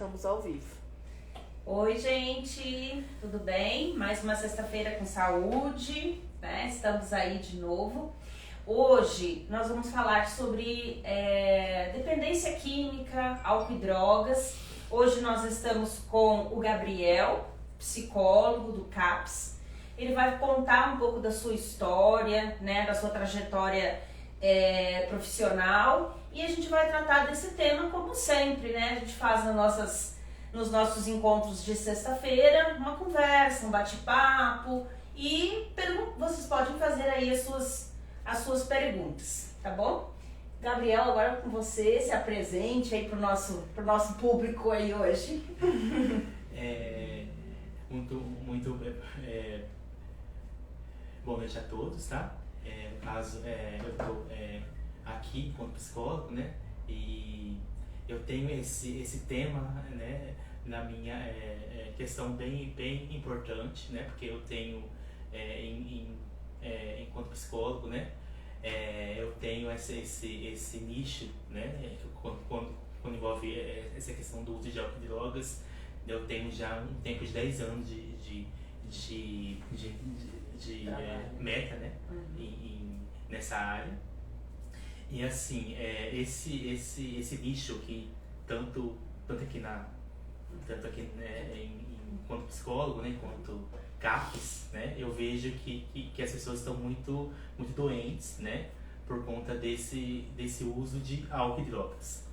Estamos ao vivo. Oi, gente, tudo bem? Mais uma sexta-feira com saúde, né? Estamos aí de novo. Hoje nós vamos falar sobre dependência química, álcool e drogas. Hoje nós estamos com o Gabriel, psicólogo do CAPS. Ele vai contar um pouco da sua história, né, da sua trajetória profissional, e a gente vai tratar desse tema como sempre, né? A gente faz nos nossos encontros de sexta-feira uma conversa, um bate-papo, e vocês podem fazer aí as suas perguntas, tá bom? Gabriel, agora com você, se apresente aí pro nosso público aí hoje. Boa noite a todos, tá? No caso, eu tô aqui como psicólogo, né? E eu tenho esse tema, né, na minha questão bem importante, né? Porque eu tenho, enquanto psicólogo, né? Eu tenho esse nicho, né? Quando envolve essa questão do uso de álcool e drogas, eu tenho já um tempo de 10 anos de meta, né? Nessa área. E assim, esse nicho que tanto aqui enquanto psicólogo, né, enquanto CAPS, né, eu vejo que as pessoas estão muito doentes, né, por conta desse uso de álcool e drogas.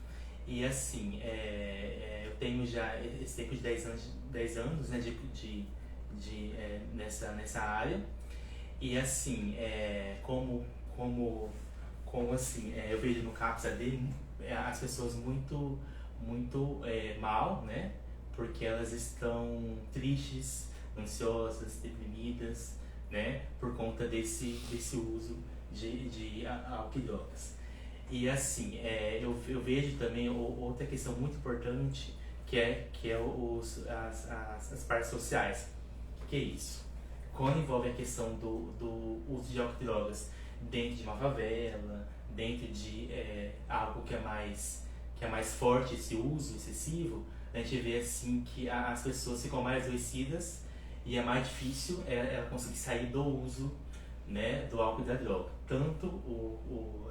E assim, eu tenho já esse tempo de 10 anos, né, nessa área. E assim, como assim, eu vejo no CAPS AD as pessoas muito mal, né? Porque elas estão tristes, ansiosas, deprimidas, né? Por conta desse uso de álcool e drogas. E assim, eu vejo também outra questão muito importante, que é as partes sociais. O que é isso? Quando envolve a questão do uso de álcool e drogas dentro de uma favela, dentro de algo que é mais forte, esse uso excessivo, a gente vê assim que as pessoas ficam mais adoecidas e é mais difícil ela conseguir sair do uso, né, do álcool e da droga. Tanto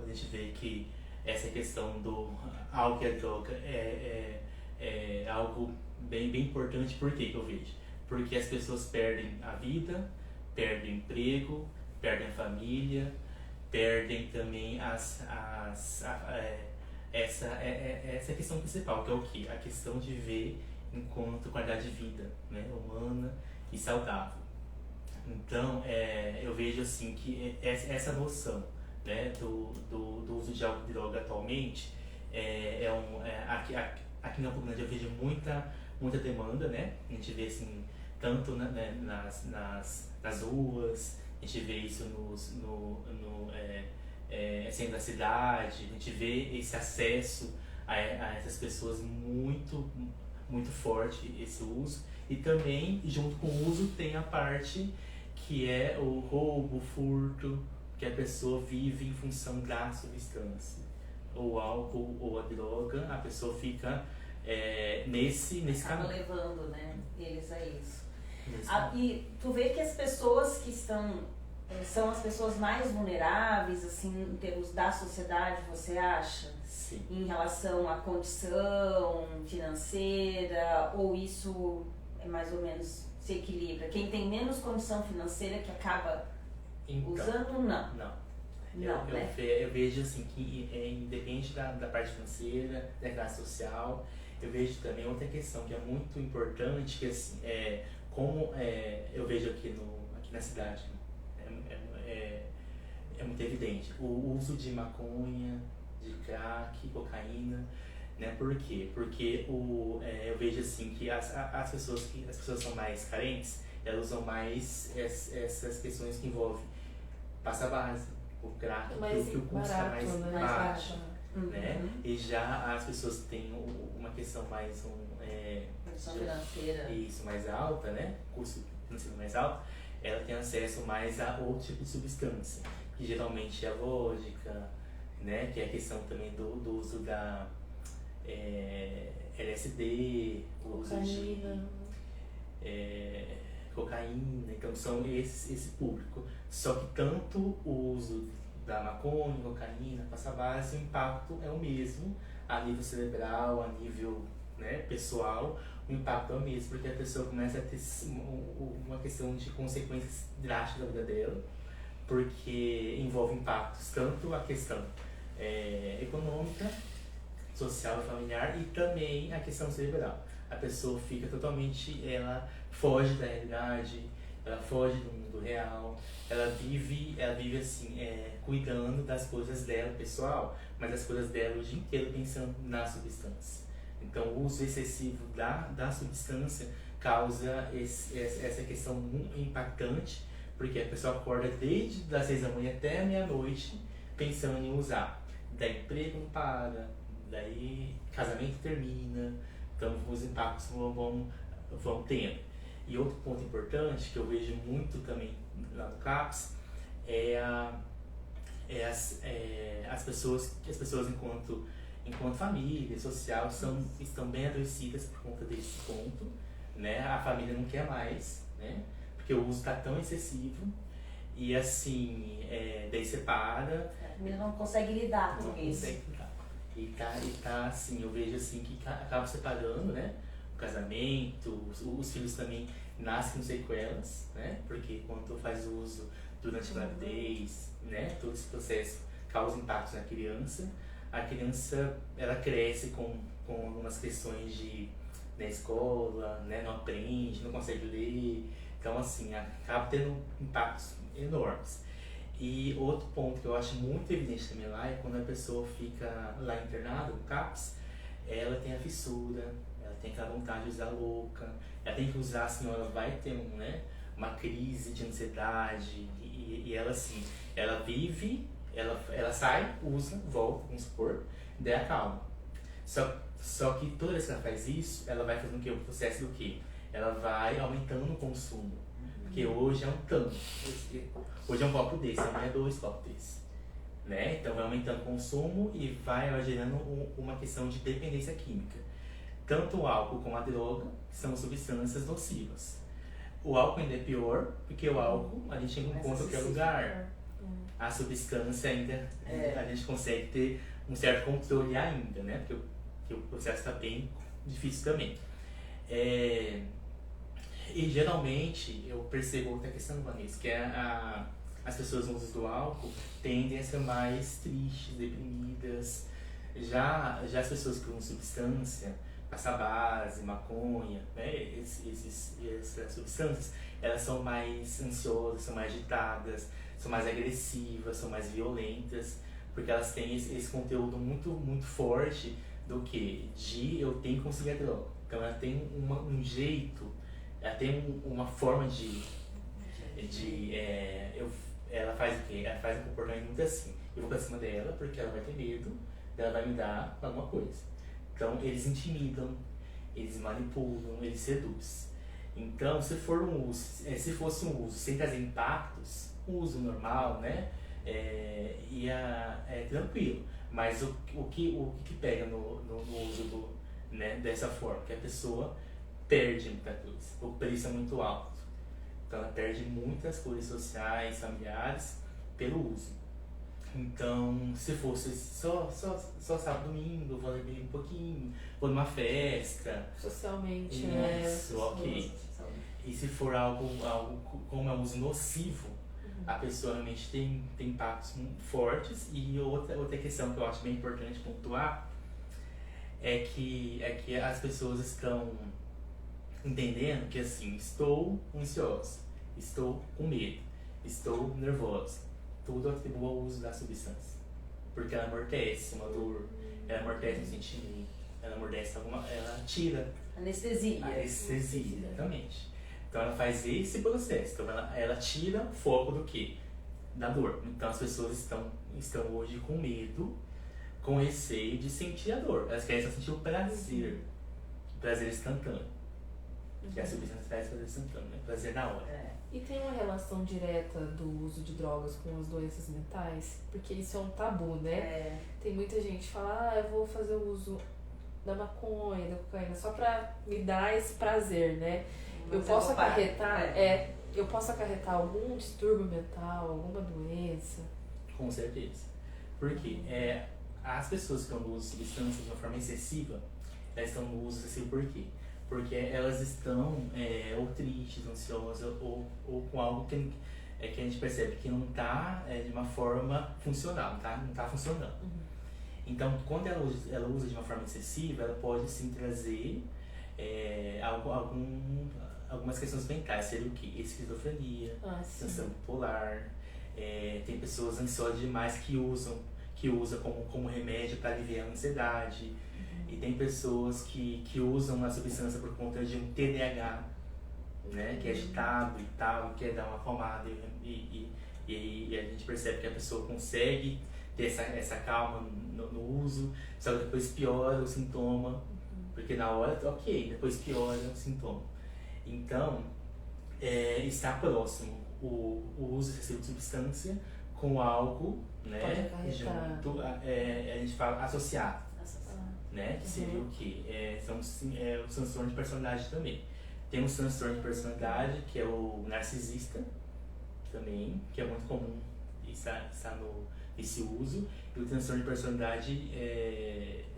a gente vê que essa questão do álcool e a droga é algo bem importante. Por que eu vejo? Porque as pessoas perdem a vida, perdem o emprego, perdem a família, perdem também essa questão principal, que é o quê? A questão de ver enquanto qualidade de vida, né, humana e saudável. Então, eu vejo assim que essa noção, né, do uso de álcool e droga atualmente, aqui na Campo Grande eu vejo muita demanda, né? A gente vê assim, tanto nas ruas, a gente vê isso no centro da cidade, a gente vê esse acesso a essas pessoas muito forte, esse uso. E também, junto com o uso, tem a parte que é o roubo, o furto, que a pessoa vive em função da substância. Ou álcool ou a droga, a pessoa fica nesse caminho. Acaba levando, né, eles a isso. E tu vê que as pessoas que são as pessoas mais vulneráveis, assim, em termos da sociedade, você acha? Sim. Em relação à condição financeira, ou isso mais ou menos se equilibra? Quem tem menos condição financeira que acaba usando, não? Não, né? Eu vejo assim que independente da parte financeira, da classe social, eu vejo também outra questão que é muito importante, que assim, como eu vejo aqui na cidade, é muito evidente o uso de maconha, de crack, cocaína, né? Por quê? Porque eu vejo assim que as pessoas são mais carentes, elas usam mais essas questões que envolvem pasta base, o crack, que o custo é mais baixo, né? E já as pessoas têm uma questão mais financeira, isso, mais alta, né? Custo financeiro mais alto, ela tem acesso mais a outro tipo de substância, que geralmente é a vodka, né? Que é a questão também do uso LSD, o uso de Cocaína. cocaína, então são esse público. Só que tanto o uso da maconha, cocaína, passa base, o impacto é o mesmo a nível cerebral, a nível, né, pessoal, o impacto é o mesmo, porque a pessoa começa a ter uma questão de consequências drásticas da vida dela, porque envolve impactos, tanto a questão econômica, social e familiar, e também a questão cerebral. A pessoa fica totalmente, ela foge da realidade, ela foge do mundo real, ela vive assim, cuidando das coisas dela pessoal, mas as coisas dela o dia inteiro pensando na substância. Então o uso excessivo da substância causa essa questão muito impactante, porque a pessoa acorda desde das 6 da manhã até a meia-noite pensando em usar. Daí emprego não para, daí casamento termina, então os impactos vão tendo. E outro ponto importante que eu vejo muito também lá no CAPS as pessoas enquanto família social estão bem adoecidas por conta desse ponto, né? A família não quer mais, né? Porque o uso está tão excessivo e assim, daí separa. A família não consegue lidar com isso. Consegue lidar. E tá assim, eu vejo assim que acaba separando, né? O casamento, os filhos também nascem com sequelas, né? Porque quando faz o uso durante a gravidez, né? Todo esse processo causa impactos na criança. A criança, ela cresce com algumas questões na escola, né? Não aprende, não consegue ler. Então, assim, acaba tendo impactos enormes. E outro ponto que eu acho muito evidente também lá é quando a pessoa fica lá internada, no CAPS, ela tem a fissura, ela tem aquela vontade de usar louca, ela tem que usar, assim, ela vai ter uma crise de ansiedade e ela, assim, ela vive, ela sai, usa, volta, vamos supor, daí acalma. Só que toda vez que ela faz isso, ela vai fazendo o quê? O processo do quê? Ela vai aumentando o consumo. Porque hoje é um tanto. Hoje é um copo desse, amanhã é 2 copos desse. Né? Então vai aumentando o consumo e vai gerando uma questão de dependência química. Tanto o álcool como a droga são substâncias nocivas. O álcool ainda é pior, porque o álcool a gente encontra em qualquer lugar. A substância ainda, a gente consegue ter um certo controle ainda, né? Porque o processo está bem difícil também. E geralmente eu percebo outra questão, Vanessa, que as pessoas no uso do álcool tendem a ser mais tristes, deprimidas. Já as pessoas que usam substância, passa base, maconha, né, essas substâncias, elas são mais ansiosas, são mais agitadas, são mais agressivas, são mais violentas, porque elas têm esse conteúdo muito, muito forte do que? De eu tenho que conseguir a droga. Então ela tem um jeito, ela tem uma forma ela faz o quê? Ela faz um comportamento muito assim. Eu vou pra cima dela porque ela vai ter medo, ela vai me dar alguma coisa. Então eles intimidam, eles manipulam, eles seduzem. Então se fosse um uso sem trazer impactos, um uso normal, né? É tranquilo. Mas o que pega no uso né, dessa forma? Que a pessoa perde muita coisa. O preço é muito alto. Então ela perde muitas coisas sociais, familiares, pelo uso. Então, se fosse só sábado, domingo, vou beber um pouquinho, vou numa festa. Socialmente, isso, ok. E se for algo como é um uso nocivo, a pessoa realmente tem impactos muito fortes. E outra questão que eu acho bem importante pontuar é que as pessoas estão entendendo que assim, estou ansiosa, estou com medo, estou nervosa, tudo atribua ao uso da substância, porque ela amortece uma dor, ela amortece um sentimento, ela tira anestesia, exatamente. Então ela faz esse processo, então ela tira o foco do quê? Da dor. Então as pessoas estão hoje com medo, com receio de sentir a dor, elas querem só sentir o prazer instantâneo. Que a substância traz prazer instantâneo, né? Prazer na hora. E tem uma relação direta do uso de drogas com as doenças mentais? Porque isso é um tabu, né? Tem muita gente que fala, eu vou fazer o uso da maconha, da cocaína, só pra me dar esse prazer, né? Eu Mas posso vou parar. acarretar, eu posso acarretar algum distúrbio mental, alguma doença? Com certeza. Porque as pessoas que estão no uso de substâncias de uma forma excessiva, elas estão no uso excessivo por quê? Porque elas estão ou tristes, ansiosas, ou com algo que a gente percebe que não está de uma forma funcional, não tá funcionando. Então, quando ela usa de uma forma excessiva, ela pode sim trazer algumas questões mentais. Seria o quê? Esquizofrenia, transtorno bipolar. Tem pessoas ansiosas demais que usam como remédio para aliviar a ansiedade. E tem pessoas que usam a substância por conta de um TDAH, né? Que é agitado e tal, quer dar uma acalmada. E a gente percebe que a pessoa consegue ter essa calma no uso, só que depois piora o sintoma. Porque na hora, ok, depois piora o sintoma. Então, está próximo o uso excessivo de substância com álcool, né? Junto, a gente fala associado, né? Que seria o quê? São os transtornos de personalidade também. Temos transtorno de personalidade, que é o narcisista também, que é muito comum estar nesse uso. E o transtorno de personalidade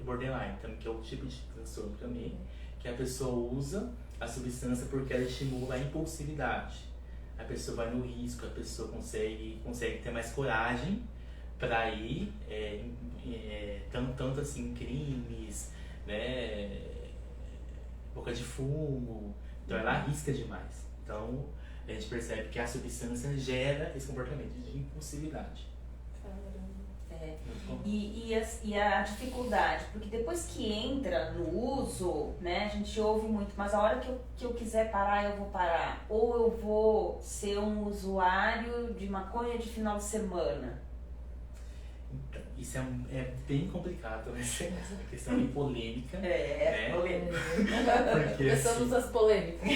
borderline, também, que é o tipo de transtorno também, que a pessoa usa a substância porque ela estimula a impulsividade. A pessoa vai no risco, a pessoa consegue ter mais coragem para ir tanto assim crimes, né, boca de fumo. Então ela arrisca demais. Então a gente percebe que a substância gera esse comportamento de impulsividade. E a dificuldade, porque depois que entra no uso, né, a gente ouve muito, mas a hora que eu quiser parar, eu vou parar. Ou eu vou ser um usuário de maconha de final de semana. Então, isso é bem complicado, essa questão bem polêmica. Né? Polêmica. Porque, Começamos assim, as polêmicas.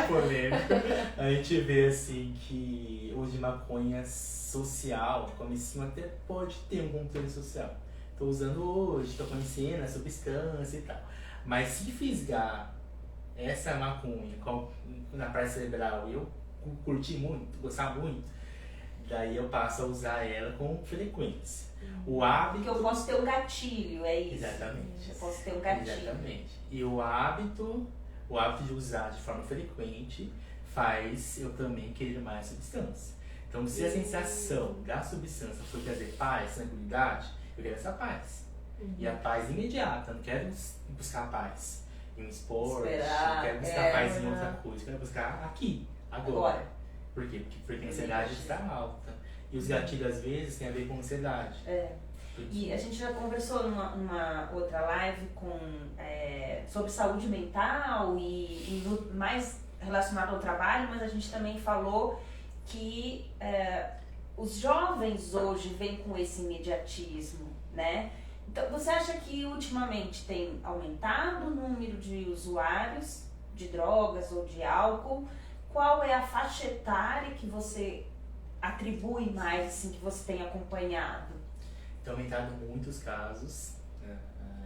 polêmica. A gente vê assim que o uso de maconha social, comecinho até pode ter um controle social. Tô usando hoje, tô conhecendo a substância e tal. Mas se fisgar essa maconha na parte cerebral e eu curtir muito, gostar muito, daí eu passo a usar ela com frequência. O hábito... Porque eu posso ter um gatilho, é isso? Exatamente. Eu posso ter um gatilho. Exatamente. E o hábito de usar de forma frequente faz eu também querer mais substância. Então, se a sensação da substância for trazer paz, tranquilidade, eu quero essa paz. E a paz imediata, não quero buscar a paz em um esporte, não quero buscar paz em outra coisa, quero buscar aqui, agora. Por quê? Porque a ansiedade está alta. E os gatilhos, às vezes, têm a ver com ansiedade. E a gente já conversou numa outra live sobre saúde mental e mais relacionado ao trabalho, mas a gente também falou que os jovens hoje vêm com esse imediatismo, né? Então, você acha que ultimamente tem aumentado o número de usuários de drogas ou de álcool? Qual é a faixa etária que você atribui mais, assim, que você tem acompanhado? Tem aumentado muitos casos,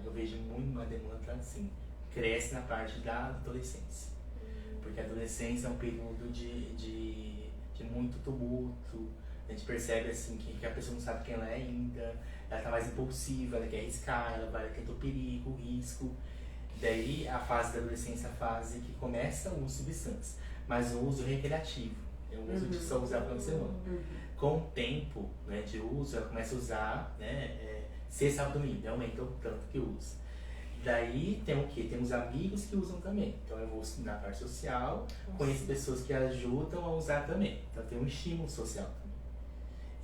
eu vejo muito uma demanda assim, cresce na parte da adolescência. Porque a adolescência é um período de muito tumulto, a gente percebe assim que a pessoa não sabe quem ela é ainda, ela tá mais impulsiva, ela quer arriscar, ela vai ter o perigo, o risco. Daí a fase da adolescência é a fase que começa o uso de substância, mas o uso recreativo, é o uso de só usar para uma semana. Com o tempo, né, de uso, ela começa a usar, né, sexta, sábado, domingo, aumenta o tanto que usa. Daí tem o quê? Tem os amigos que usam também. Então eu vou na parte social, conheço pessoas que ajudam a usar também. Então tem um estímulo social também.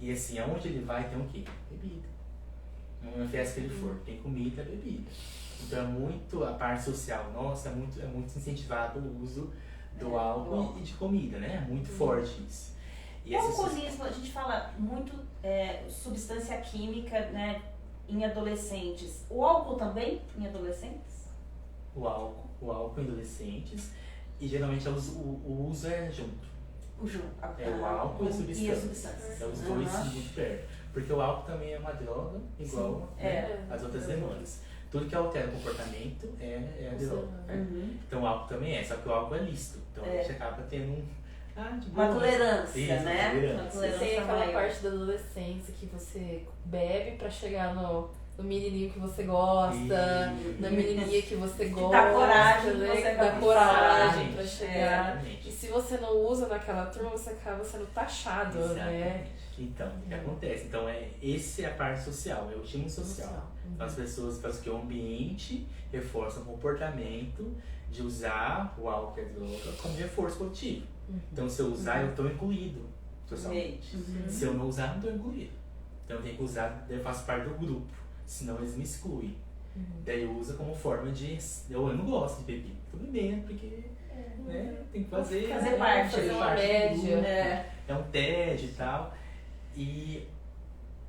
E assim, aonde ele vai tem o quê? Bebida. Numa festa que ele for, tem comida, bebida. Então é muito, a parte social nossa, é muito incentivado o uso do álcool e de comida, né? É muito forte isso. E o alcoolismo, a gente fala muito substância química, né? Em adolescentes. O álcool também em adolescentes? O álcool em adolescentes. E geralmente o uso é junto. O álcool e a substância. É os dois muito perto. Porque o álcool também é uma droga, igual as outras demandas. Tudo que altera o comportamento é a droga. Uhum. Então o álcool também só que o álcool é lícito. Então a gente acaba tendo de Uma boa. tolerância, Isso, né? uma tolerância. Uma Você tem tolerância aquela maior. parte da adolescência que você bebe pra chegar no menininho que você gosta, na menininha que você gosta, dá coragem, né? você Que dá vai coragem precisar. pra chegar. Exatamente. E se você não usa naquela turma, você acaba sendo taxado, né? Exatamente. Então, o que acontece? Então, esse é a parte social, é o estímulo social. Então, as pessoas fazem que o ambiente reforça o comportamento de usar o álcool e a droga como reforço coletivo. Então, se eu usar, eu estou incluído socialmente. Se eu não usar, não estou incluído. Então, eu tenho que usar, eu faço parte do grupo, senão eles me excluem. Daí eu uso como forma de. Eu não gosto de beber, tô bebendo porque né, tem que fazer parte, fazer uma parte do média. grupo. É um TED e tal. E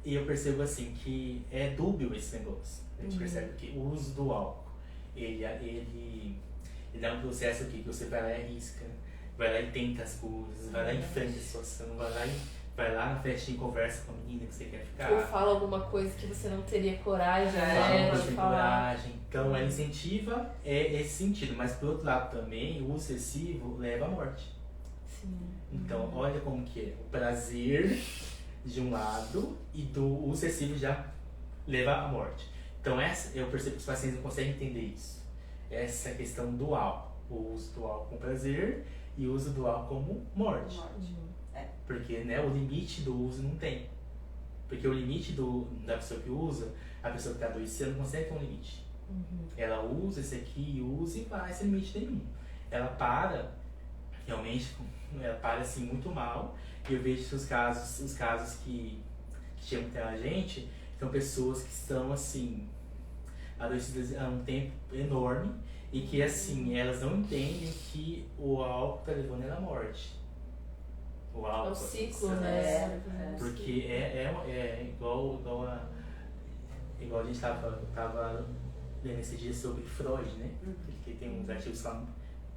eu percebo assim que é dúbio esse negócio. A gente percebe que o uso do álcool, ele é um processo aqui que você vai lá e arrisca, vai lá e tenta as coisas, vai lá e enfrenta a situação, vai lá na festinha e conversa com a menina que você quer ficar. Ou fala alguma coisa que você não teria coragem, Fala né? uma De coisa de falar. coragem. Então ela incentiva esse sentido, mas por outro lado também o uso excessivo leva à morte. Sim. Então olha como que é. O prazer de um lado e do uso excessivo já leva à morte. Então eu percebo que os pacientes não conseguem entender isso. Essa questão do álcool. O uso do álcool com prazer e o uso do álcool como morte. Porque né, o limite do uso não tem. Porque o limite da pessoa que usa, a pessoa que está adoecida não consegue ter um limite. Ela usa esse aqui e usa e vai sem limite nenhum. Ela para, realmente, ela para assim muito mal. E eu vejo que os casos que chegam até a gente, são pessoas que estão assim, adoecidas há um tempo enorme e que assim, elas não entendem que o álcool está levando ela à morte. O álcool, É o ciclo, assim, né? porque é igual a gente tava lendo esse dia sobre Freud, né? Que tem uns artigos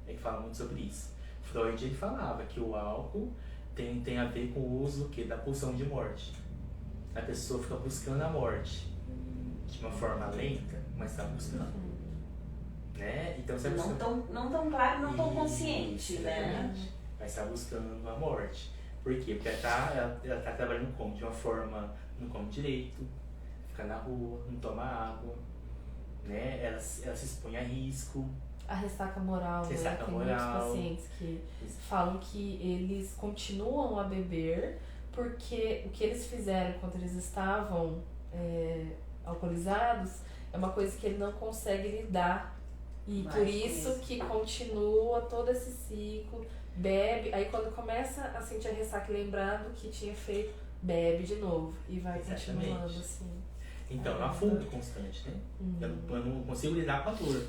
que falam muito sobre isso. Freud ele falava que o álcool tem a ver com o uso da pulsão de morte. A pessoa fica buscando a morte de uma forma lenta, mas está buscando. Né? Então, se a pessoa... não tão claro, não tão consciente, né? Mas está buscando a morte. Por quê? Porque ela tá trabalhando como? De uma forma, não come direito, fica na rua, não toma água, né? Ela se expõe a risco. A ressaca moral, Ressaca né? Tem moral. muitos pacientes que falam que eles continuam a beber porque o que eles fizeram enquanto eles estavam alcoolizados é uma coisa que ele não consegue lidar. E Mas por isso que continua todo esse ciclo, bebe, aí quando começa a sentir a ressaca e lembrar do que tinha feito, bebe de novo e vai continuando assim. Então, é uma fuga constante, né? Eu não consigo lidar com a dor.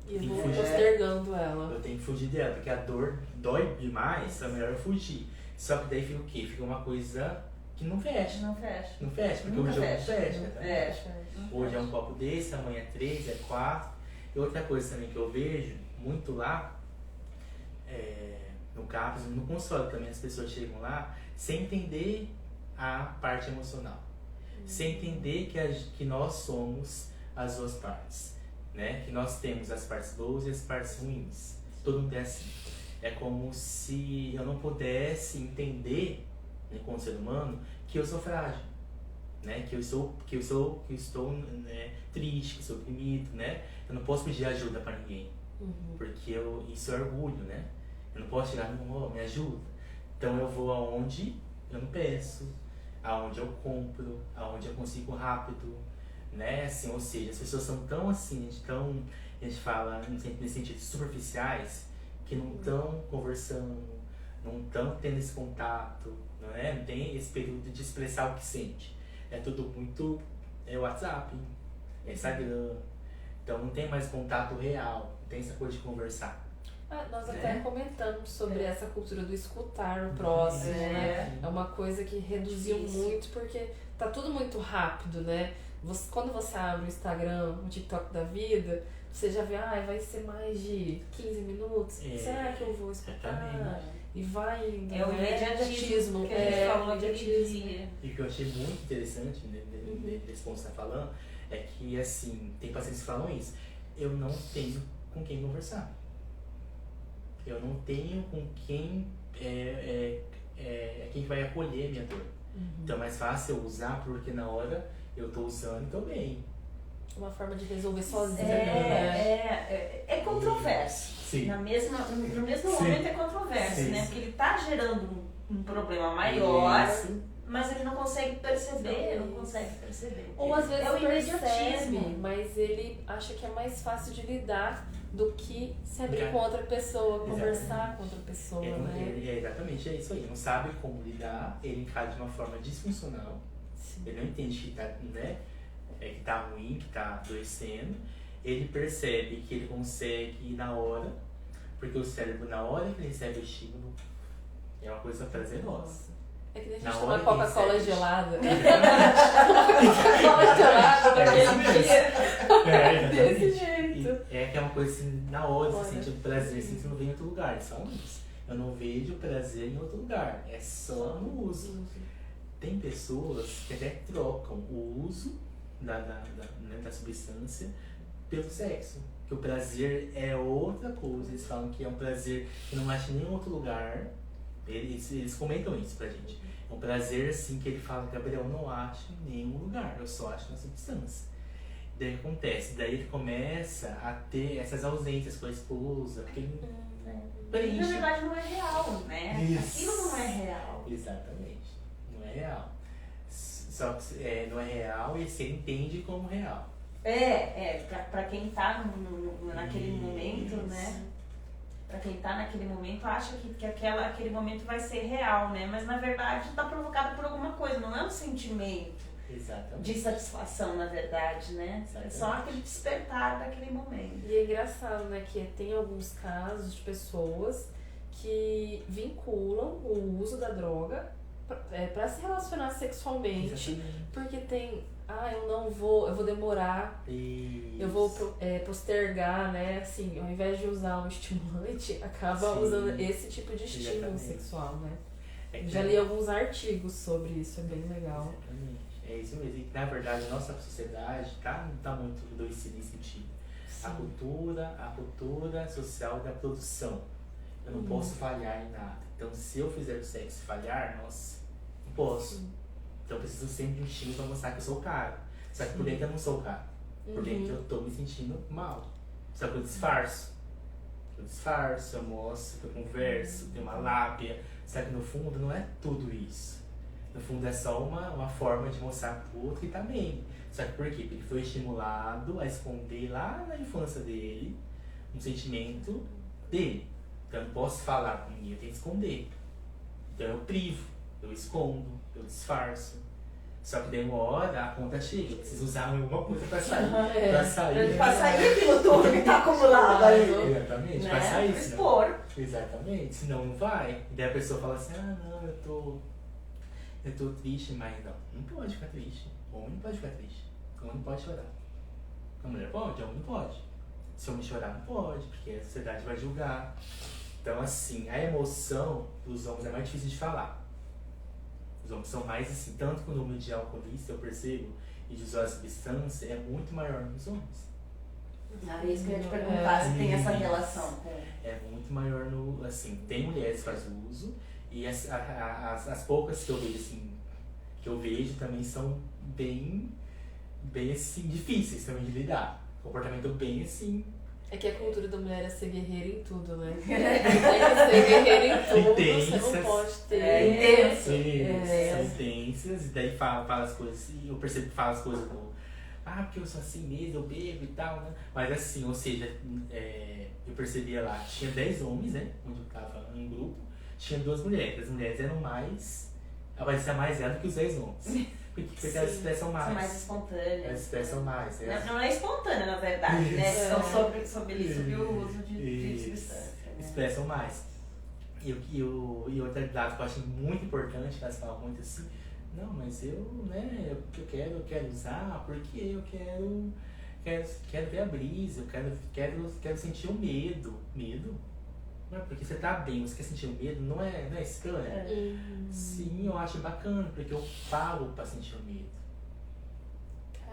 E eu Tem que vou fugir. postergando ela. Eu tenho que fugir dela, porque a dor dói demais, é melhor eu fugir. Só que daí fica o quê? Fica uma coisa que não fecha. Não fecha. Não fecha, porque Nunca o jogo não fecha. fecha. Tá? Hoje é um copo desse, amanhã é 3, é 4. E outra coisa também que eu vejo muito lá, no CAPS, no consultório também, as pessoas chegam lá sem entender a parte emocional. Sem entender que nós somos as duas partes. Né? Que nós temos as partes boas e as partes ruins. Todo mundo é assim. É como se eu não pudesse entender, né, como ser humano, que eu sou frágil. Né? Que eu estou né, triste, que eu sou oprimido, né? Eu não posso pedir ajuda para ninguém, porque isso é orgulho, né? Eu não posso chegar me ajuda. Então eu vou aonde eu não peço, aonde eu compro, aonde eu consigo rápido, né? Assim, ou seja, as pessoas são tão assim, a gente fala nesse sentido superficiais, que não estão conversando, não estão tendo esse contato, não é? Não tem esse período de expressar o que sente. É tudo muito WhatsApp, Instagram. Então não tem mais contato real, não tem essa coisa de conversar. Nós até comentamos sobre essa cultura do escutar o próximo, né? É uma coisa que reduziu muito, porque tá tudo muito rápido, né? Quando você abre o Instagram, o TikTok da vida, você já vê, vai ser mais de 15 minutos. Será que eu vou escutar? E vai indo, o imediatismo que a gente falou aquele dia. E o que eu achei muito interessante desse ponto que você está falando é que, assim, tem pacientes que falam isso. Eu não tenho com quem conversar. Eu não tenho com quem quem vai acolher minha dor. Então é mais fácil eu usar porque na hora eu tô usando e tô bem. Uma forma de resolver sozinha, né? É controverso. Sim. No mesmo Sim. momento é controverso, Sim. né? Porque ele tá gerando um problema maior, Isso. mas ele não consegue perceber, Ou às vezes É o percebe, imediatismo. mas ele acha que é mais fácil de lidar do que se abrir Exato. com outra pessoa, Exatamente. conversar com outra pessoa, né? Exatamente, é isso aí. Não sabe como lidar, ele encara de uma forma disfuncional. Sim. Ele não entende que tá, né, que tá ruim, que tá adoecendo. Ele percebe que ele consegue ir na hora, porque o cérebro, na hora que ele recebe o estímulo, é uma coisa prazerosa. É que nem a Na gente hora toma que Coca-Cola recebe. gelada. Coca-Cola gelada daquele dia. Desse jeito. É que é uma coisa assim, na hora você Olha. sente o prazer, assim, você não vê em outro lugar. Eles falam isso. Eu não vejo prazer em outro lugar, é só no uso. Tem pessoas que até trocam o uso da substância pelo sexo. Que o prazer é outra coisa. Eles falam que é um prazer que não acha em nenhum outro lugar. Eles comentam isso pra gente. É um prazer assim que ele fala, Gabriel, não acho em nenhum lugar, eu só acho na substância. Daí acontece, daí ele começa a ter essas ausências com a esposa, porque ele Na preenche. verdade não é real, né? Isso. Aquilo não é real. Exatamente, não é real. Só que não é real e você entende como real. Pra quem tá naquele Isso. momento, né? Pra quem tá naquele momento, acha que aquele momento vai ser real, né? Mas na verdade tá provocado por alguma coisa, não é um sentimento Exatamente. de satisfação, na verdade, né? É só aquele despertar daquele momento. E é engraçado, né, que tem alguns casos de pessoas que vinculam o uso da droga pra se relacionar sexualmente, Exatamente. porque tem, eu vou demorar, eu vou postergar, né, assim, ao invés de usar um estimulante, acaba Sim. usando esse tipo de estímulo Exatamente. sexual, né? É que Já li alguns artigos sobre isso, é bem legal. Exatamente. É isso mesmo. E na verdade a nossa sociedade tá muito adoecida nesse sentido. A cultura social da produção. Eu não posso falhar em nada. Então se eu fizer o sexo falhar, nossa, não posso. Então eu preciso sempre de um estímulo pra mostrar que eu sou o cara. Só que por dentro eu não sou o cara. Por dentro eu tô me sentindo mal. Só que eu disfarço. Eu mostro, eu converso, tenho uma lábia. Só que no fundo não é tudo isso. No fundo é só uma forma de mostrar pro outro que tá bem. Só que por quê? Porque ele foi estimulado a esconder lá na infância dele um sentimento dele. Então eu não posso falar com ninguém, eu tenho que esconder. Então eu privo, eu escondo, eu disfarço. Só que daí uma hora a conta chega, eu preciso usar alguma coisa pra sair. Pra sair aquilo tudo que tá acumulado ali. Exatamente, Né? pra sair. Pra Senão, expor. exatamente, senão não vai. E daí a pessoa fala assim, não, eu tô triste, mas não pode ficar triste. O homem não pode ficar triste. O homem não pode chorar. A mulher pode, o homem não pode. Se o homem chorar, não pode, porque a sociedade vai julgar. Então, assim, a emoção dos homens é mais difícil de falar. Os homens são mais assim, tanto que o número de alcoolistas, eu percebo, e de usar a substância é muito maior nos homens. É isso que eu ia te perguntar, se tem essa relação com... É muito maior no, assim, tem mulheres que fazem uso, e as poucas que eu vejo, assim, também são bem assim, difíceis também de lidar. Comportamento bem assim. É que a cultura da mulher é ser guerreira em tudo, né? Tem que ser guerreira em tudo, você não pode ter. Intenso. São intensas, e daí fala as coisas, e eu percebo que fala as coisas do porque eu sou assim mesmo, eu bebo e tal, né? Mas assim, ou seja, eu percebia lá, tinha 10 homens, né? Onde eu tava em grupo, tinha 2 mulheres. As mulheres eram mais. Aparecia mais ela do que os 10 homens. Porque elas expressam mais. São mais espontâneas. Elas expressam mais. Não é espontânea, na verdade, né? São sobre o uso de substância. Né? Expressam mais. E outra dado que eu acho muito importante, que elas falam muito assim, não, mas eu quero usar porque eu quero ver a brisa, eu quero sentir o medo. Medo? Não é porque você tá bem, você quer sentir o medo, não é estranho? Sim, eu acho bacana, porque eu falo pra sentir o medo.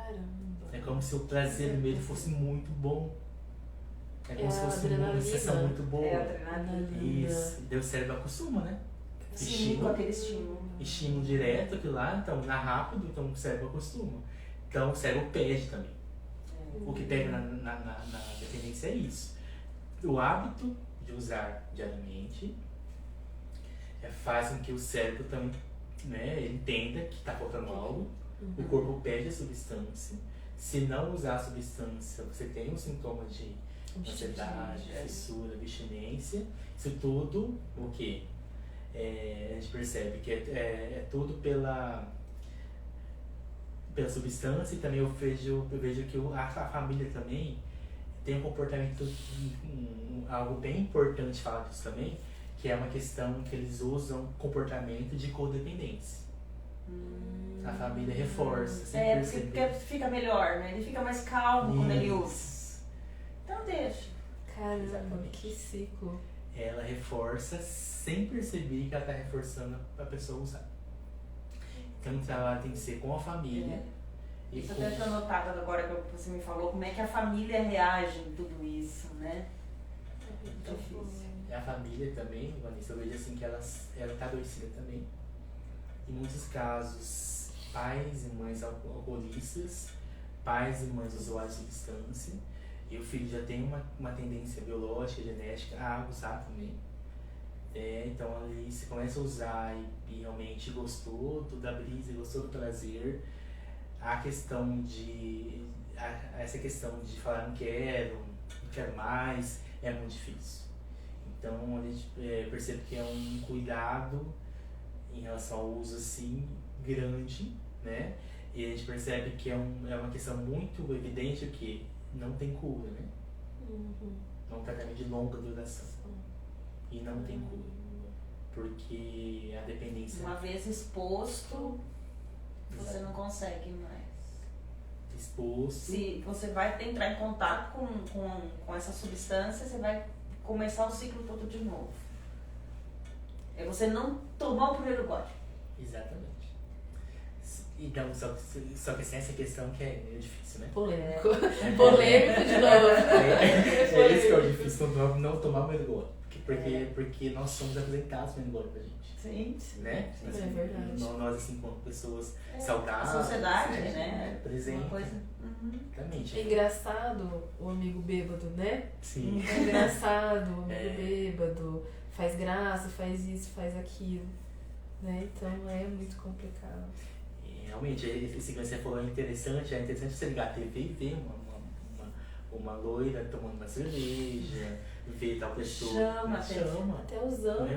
Caramba. É como se o prazer do medo fosse muito bom. É como É se a fosse uma adrenalina. sensação muito boa. É adrenalina. Isso. Daí o cérebro acostuma, né? Sim, com aquele estímulo. Estímulo direto, aquilo lá, então na rápido, então o cérebro acostuma. Então o cérebro perde também. O que pega na dependência é isso. O hábito de usar diariamente faz com que o cérebro também, né, ele entenda que está faltando algo. O corpo perde a substância. Se não usar a substância, você tem um sintoma de ansiedade, fissura, abstinência. Isso tudo, o quê? A gente percebe que é tudo pela substância. E também eu vejo que a família também tem um comportamento, algo bem importante falar disso também, que é uma questão que eles usam comportamento de codependência. A família reforça, porque fica melhor, né? Ele fica mais calmo quando ele usa. Então deixa. Caramba, que ciclo. Ela reforça sem perceber que ela está reforçando a pessoa usar. Então o trabalho tem que ser com a família. Isso até estou anotado agora que você me falou, como é que a família reage em tudo isso, né? Então, difícil. A família também, Vanessa, eu vejo assim que ela está adoecida também. Em muitos casos, pais e mães alcoolistas, pais e mães usuários de substância, e o filho já tem uma tendência biológica, genética a abusar também. Então ali você começa a usar e realmente gostou da brisa, gostou do prazer. A questão essa questão de falar não quero mais, é muito difícil. Então a gente percebe que é um cuidado em relação ao uso assim grande, né? E a gente percebe que é uma questão muito evidente que não tem cura, né? É um tratamento de longa duração e não tem cura, porque a dependência, uma vez exposto, você não consegue mais. Se você vai entrar em contato com essa substância, você vai começar o ciclo todo de novo. É você não tomar o primeiro gole. Exatamente. Então, só que essa questão que é difícil, né? Polêmico. Polêmico de novo. É isso que é o difícil, não tomar o primeiro gole. Porque nós somos apresentados com o gole pra gente. Sim. Né? É verdade. Nós, assim, como pessoas saudáveis. A sociedade, né? Presente. Uma coisa. Exatamente. É engraçado o amigo bêbado, né? Sim. É engraçado o amigo bêbado. Faz graça, faz isso, faz aquilo. Né? Então é muito complicado. Realmente, esse que você falou é interessante você ligar a TV e ver uma loira tomando uma cerveja, ver tal pessoa. Chama. Até usando,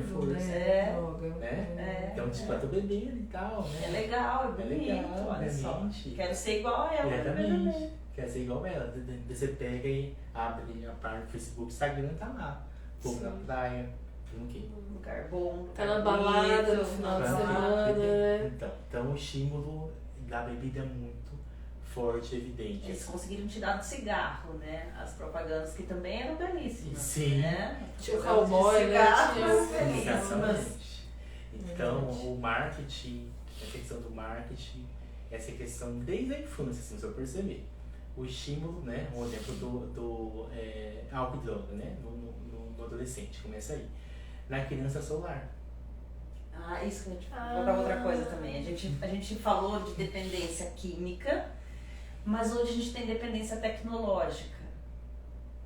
droga. Né? Então, tipo, eu tô bebendo e tal, né? É legal, é bonito, olha só. Quero ser igual a ela. Exatamente. Quero ser igual a ela. Você pega e abre a parte do Facebook, Instagram, tá lá. Povo na praia, no quê? Lugar bom. Tá na balada no final de semana, né? Então o estímulo da bebida é muito forte, evidente. Eles conseguiram tirar do cigarro, né? As propagandas que também eram belíssimas. Sim. Né? Tinha o cowboy, né? Exatamente. Então o marketing, a questão do marketing, essa questão desde a infância, assim, se eu perceber. O estímulo, né? Um exemplo do álcool e droga, né? No adolescente, começa aí. Na criança solar. Isso que eu vou contar outra coisa também. A gente falou de dependência química, mas hoje a gente tem dependência tecnológica,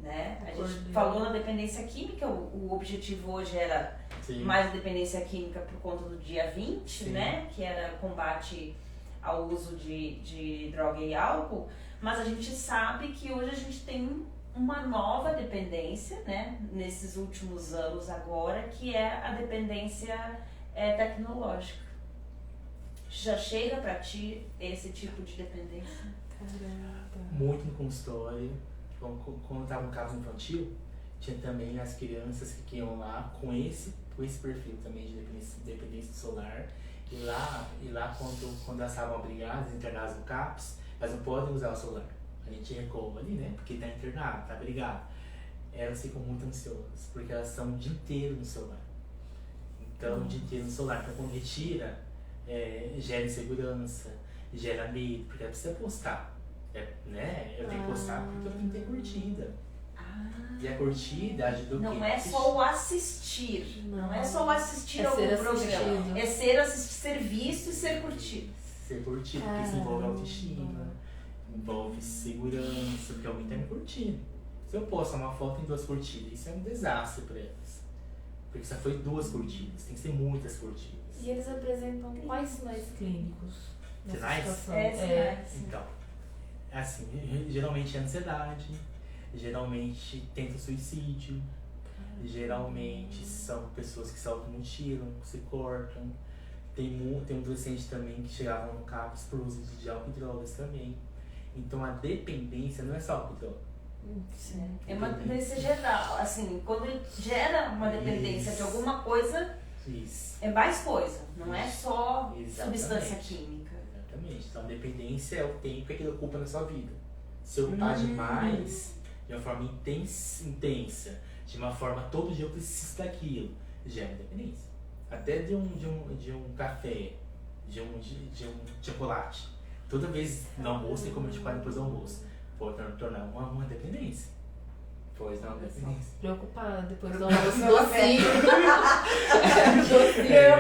né? A gente falou na dependência química, o objetivo hoje era mais dependência química por conta do dia 20, né? Que era combate ao uso de droga e álcool, mas a gente sabe que hoje a gente tem uma nova dependência, né? Nesses últimos anos agora, que é a dependência tecnológica. Já chega pra ti esse tipo de dependência? Caramba. Muito no consultório. Quando eu estava no caso infantil, tinha também as crianças que iam lá com esse perfil também de dependência solar. E lá quando elas estavam obrigadas, internadas no CAPS, elas não podem usar o celular. A gente recua ali, né? Porque tá internado, tá brigado. Elas ficam muito ansiosas, porque elas estão o dia inteiro no celular. Então, o dia inteiro no celular. Então, quando retira, gera insegurança, gera medo, porque ela precisa postar. né? Eu tenho que postar porque eu tenho que ter curtida. Ah. E a curtida ajuda o quê? Não é só o assistir. Não é só o assistir ao programa. assistido. É ser visto e ser curtido. Ser curtido, porque isso envolve autoestima, envolve segurança, porque alguém tá me curtindo. Se eu posto uma foto em 2 curtidas, isso é um desastre pra elas. Porque só foi 2 curtidas, tem que ser muitas curtidas. E eles apresentam quais sinais clínicos? nessa Sinais? situação? Sinais. Então, assim, geralmente é ansiedade, geralmente tenta suicídio, geralmente são pessoas que se automutilam, se cortam. Tem um adolescente também que chegavam no CAPS por uso de álcool e drogas também. Então a dependência não é só álcool e droga. Sim. É uma dependência geral. Assim, quando gera uma dependência de alguma coisa, Isso. é mais coisa. Não é só Exatamente. substância química. Exatamente. Então a dependência é o tempo que ele ocupa na sua vida. Se ocupar demais, de uma forma intensa, de uma forma todo dia eu preciso daquilo, gera dependência. Até de um café, de um chocolate. Toda vez no almoço tem que comer chocolate depois do almoço. Pode tornar uma dependência. Pode dar uma dependência. Preocupada depois do almoço docinho.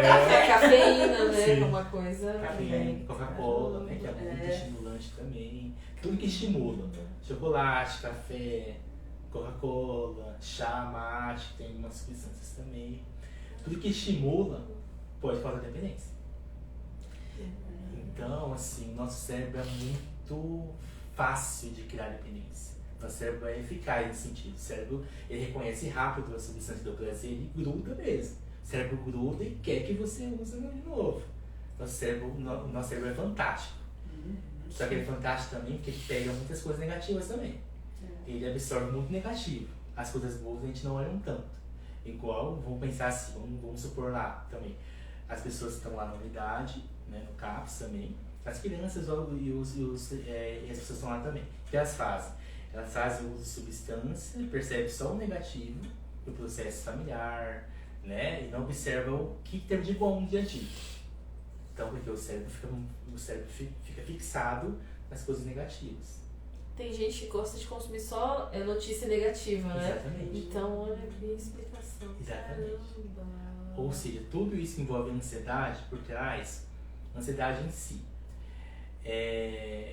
Café, cafeína, né? Sim. Que é uma coisa. Café, Coca-Cola, né? Que é muito estimulante também. Tudo que estimula. Chocolate, café, Coca-Cola, chá, mate, tem umas substâncias também. Tudo que estimula pode causar dependência. Então, assim, nosso cérebro é muito fácil de criar dependência. Nosso cérebro é eficaz nesse sentido. O cérebro, ele reconhece rápido a substância do prazer e gruda mesmo. O cérebro gruda e quer que você use de novo. Nosso cérebro é fantástico. Só que ele é fantástico também porque ele pega muitas coisas negativas também. Ele absorve muito negativo. As coisas boas a gente não olha tanto. Igual, vamos pensar assim, vamos supor lá também. As pessoas estão lá na unidade, né, no CAPS também. As crianças e as pessoas estão lá também. O que elas fazem? Elas fazem uso de substância e percebem só o negativo do processo familiar, né? E não observam o que teve de bom no dia a dia. Então, porque o cérebro fica fixado nas coisas negativas. Tem gente que gosta de consumir só notícia negativa, né? Exatamente. Então, olha que explicação. Exatamente. Caramba. Ou seja, tudo isso envolve ansiedade por trás, ansiedade em si.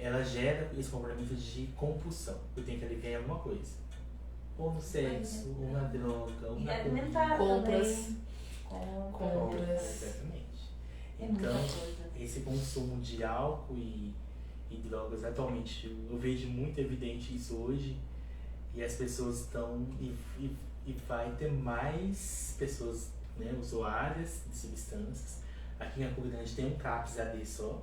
Ela gera esse comportamento de compulsão. Eu tenho que aliviar em alguma coisa. Ou no sexo, ou na droga, ou na alimentar compras. também. Compras. Exatamente. É muita Então, coisa. esse consumo de álcool e drogas, atualmente, eu vejo muito evidente isso hoje. E as pessoas estão... E vai ter mais pessoas, né, usuárias de substâncias. Aqui na Campo Grande tem um CAPS AD só,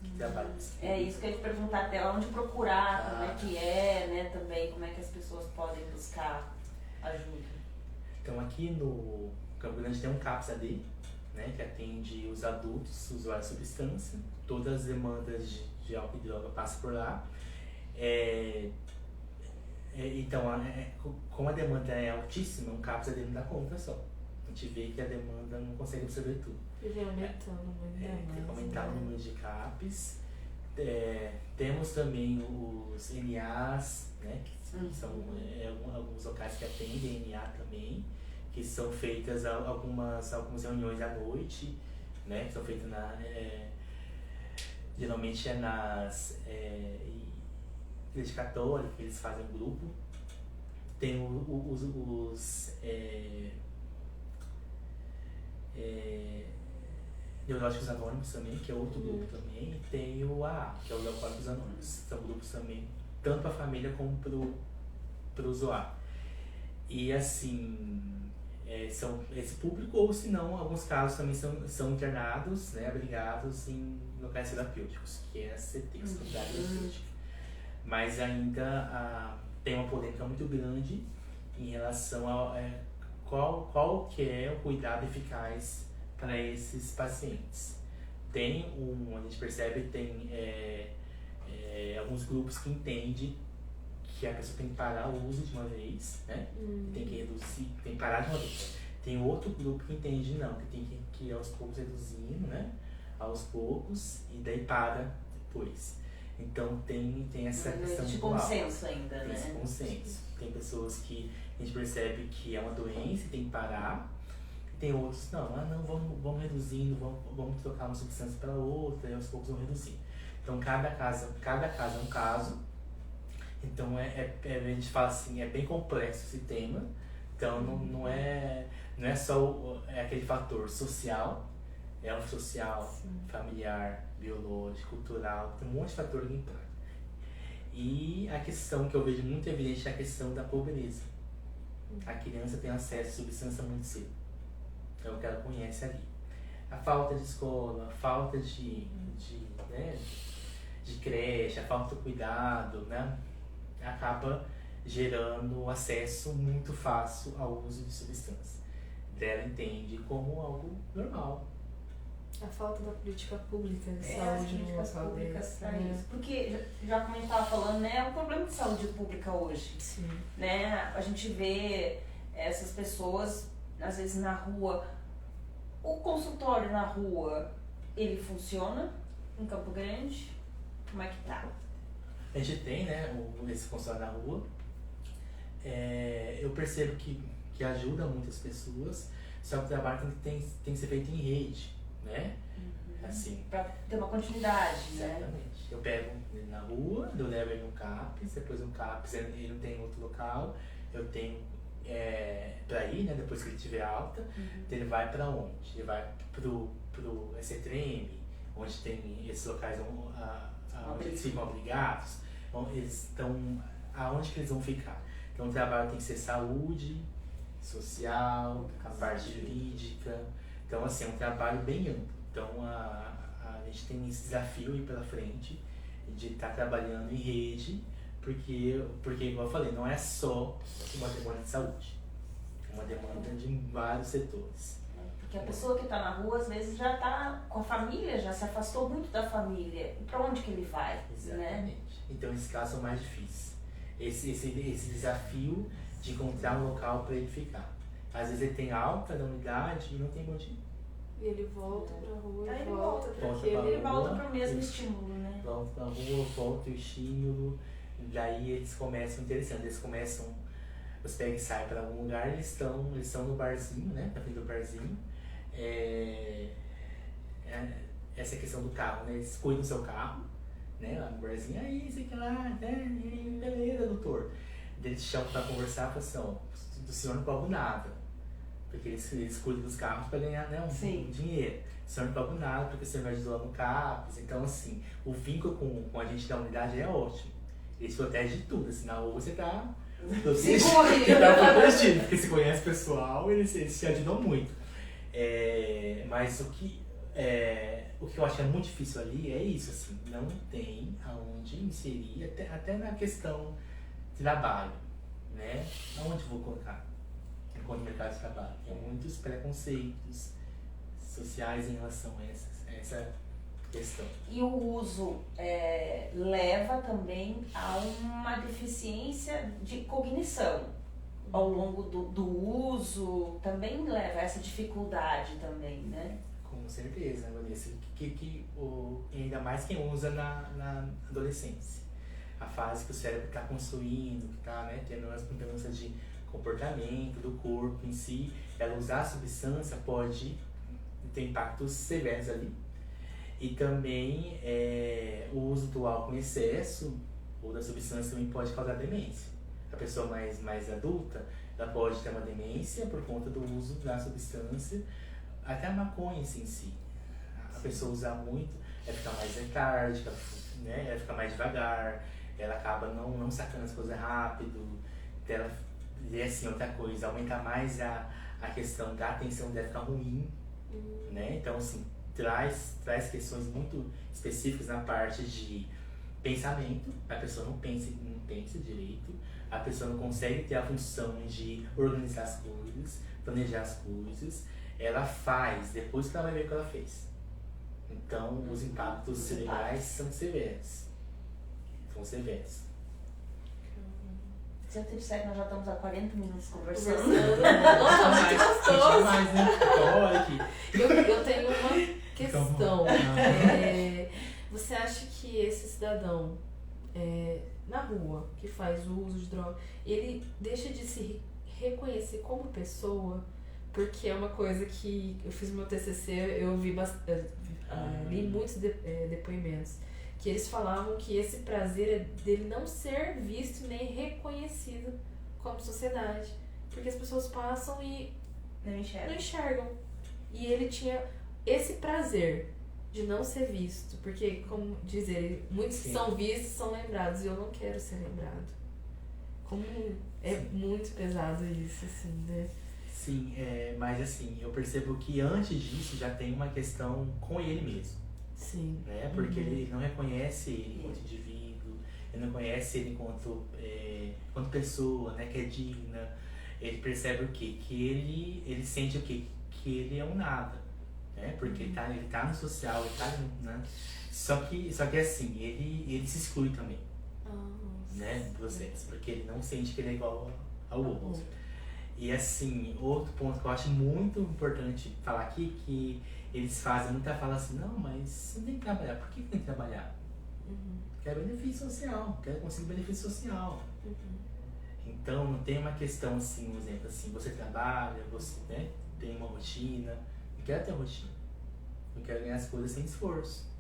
que trabalha nesse É isso que eu ia te perguntar até onde procurar, como é que é, né, também, como é que as pessoas podem buscar ajuda. Então aqui no Campo Grande tem um CAPS AD, né, que atende os adultos usuários de substância. Todas as demandas de álcool e droga passam por lá. Então, como a demanda é altíssima, um CAPS AD não dá conta só. A gente vê que a demanda não consegue absorver tudo. Ele aumentando muito Tem que aumentar o número de CAPs. Temos também os NAs, né, que são alguns locais que atendem NA também, que são feitas algumas reuniões à noite, né, que são feitas geralmente nas igrejas católicas, eles fazem um grupo. Tem os Neuróticos Anônimos também, que é outro grupo também, e tem o AA, que é o Alcoólicos Anônimos. São grupos também, tanto para a família como para o usuário. E assim, são esse público, ou se não, alguns casos também são internados, né, abrigados em locais terapêuticos, que é a CTs, comunidade terapêutica. Mas ainda tem uma polêmica muito grande em relação a qual que é o cuidado eficaz para esses pacientes. A gente percebe, tem alguns grupos que entendem que a pessoa tem que parar o uso de uma vez, né? Tem que reduzir, tem que parar de uma vez. Tem outro grupo que entende não, que tem que ir aos poucos reduzindo, né? Aos poucos, e daí para depois. Então tem essa Não questão existe dual. consenso ainda, Tem esse né? consenso. Tem pessoas que a gente percebe que é uma doença e tem que parar. E tem outros, não, vamos reduzindo, vamos trocar uma substância para outra e aos poucos vão reduzindo. Então cada caso é um caso. Então a gente fala assim, é bem complexo esse tema. Então não é só aquele fator social, é o social, familiar, biológico, cultural, tem um monte de fator que impacta. E a questão que eu vejo muito evidente é a questão da pobreza. A criança tem acesso à substância muito cedo. É o que ela conhece ali. A falta de escola, a falta de creche, a falta de cuidado, né? Acaba gerando acesso muito fácil ao uso de substância. Ela entende como algo normal. A falta da política pública de saúde no local deles. Porque, já como a gente estava falando, né, é um problema de saúde pública hoje. Sim. Né? A gente vê essas pessoas, às vezes, na rua. O consultório na rua, ele funciona em Campo Grande? Como é que tá? A gente tem, né, esse consultório na rua. Eu percebo que ajuda muitas pessoas, só que o trabalho tem que ser feito em rede, né? Assim, pra ter uma continuidade, né? Exatamente. Eu pego ele na rua, eu levo ele no CAPS, depois no CAPS ele não tem outro local, eu tenho pra ir, né, depois que ele tiver alta, então ele vai pra onde? Ele vai pro ECTREM, onde tem esses locais onde eles ficam abrigados, eles estão, aonde que eles vão ficar? Então o trabalho tem que ser saúde, social, a parte jurídica, então assim, é um trabalho bem amplo. Então a gente tem esse desafio aí pela frente de estar trabalhando em rede, porque igual eu falei, não é só uma demanda de saúde, é uma demanda de vários setores. Porque a pessoa que está na rua, às vezes, já está com a família, já se afastou muito da família. E para onde que ele vai? Exatamente. Né? Então esse caso é o mais difícil. Esse desafio de encontrar um local para ele ficar. Às vezes ele tem alta da unidade e não tem onde ir. E ele volta pra rua Aí e ele volta volta porque ele volta para o mesmo estímulo, né? Volta pra rua, volta o estímulo, daí eles começam, interessante, eles começam, os pega e saem para algum lugar, eles estão no barzinho, né, na frente do barzinho, essa questão do carro, né, eles cuidam do seu carro, né, lá no barzinho, aí, sei que lá, né, beleza, doutor. Eles te chamam para conversar, falam assim, ó, do senhor não cobra nada, porque eles cuidam dos carros para ganhar, né, um dinheiro. O senhor não cobra nada porque o senhor me ajudou lá no CAPS. Então, assim, o vínculo com a gente da unidade é ótimo. Eles protegem de tudo. Assim, na rua você tá protegido, porque se conhece o pessoal, eles te ajudam muito. Mas o que eu acho que é muito difícil ali é isso, assim, não tem aonde inserir, até na questão de trabalho, né? Aonde vou colocar? Enquanto mercado de trabalho. Tem muitos preconceitos sociais em relação a essa questão. E o uso leva também a uma deficiência de cognição. Ao longo do uso, também leva a essa dificuldade também, né? Com certeza, Vanessa. Ainda mais quem usa na adolescência. A fase que o cérebro está construindo, que está, né, tendo as mudanças de comportamento do corpo em si. Ela usar a substância pode ter impactos severos ali. E também o uso do álcool em excesso ou da substância também pode causar demência. A pessoa mais adulta, ela pode ter uma demência por conta do uso da substância, até a maconha em si. A pessoa usar muito, ela fica mais letárgica, né? Ela fica mais devagar, ela acaba não sacando as coisas rápido, e assim, outra coisa, aumenta mais a questão da atenção dela ficar ruim, né? Então, assim, traz questões muito específicas na parte de pensamento, a pessoa não pensa direito, a pessoa não consegue ter a função de organizar as coisas, planejar as coisas, ela faz depois que ela vai ver o que ela fez. Então, os impactos cerebrais são severos. Se eu te disser que nós já estamos há 40 minutos conversando. Nossa, muito gostoso. Mais, né? Então, olha aqui. Eu tenho uma questão. Você acha que esse cidadão na rua, que faz o uso de droga, ele deixa de se reconhecer como pessoa? Porque é uma coisa que eu fiz no meu TCC, eu vi li muitos depoimentos, que eles falavam que esse prazer é dele não ser visto nem reconhecido como sociedade. Porque as pessoas passam e não enxergam. E ele tinha esse prazer de não ser visto. Porque, como diz ele, muitos que são vistos são lembrados. E eu não quero ser lembrado. Como é muito pesado isso, assim, né? Sim, mas assim, eu percebo que antes disso já tem uma questão com ele mesmo. Sim. Né? Porque ele não reconhece ele enquanto indivíduo, ele não conhece ele enquanto pessoa, né? Que é digna. Ele percebe o quê? Que ele sente o quê? Que ele é um nada. Né? Porque ele tá no social, ele tá no, né? Só que assim, ele se exclui também. Né? Do processo, porque ele não sente que ele é igual ao outro. E assim, outro ponto que eu acho muito importante falar aqui, que eles fazem muita fala assim, não, mas você não tem que trabalhar. Por que tem que trabalhar? Quer benefício social, quer conseguir benefício social. Então não tem uma questão assim, por exemplo, assim, você trabalha, você, né, tem uma rotina. Eu quero ter rotina. Eu quero ganhar as coisas sem esforço.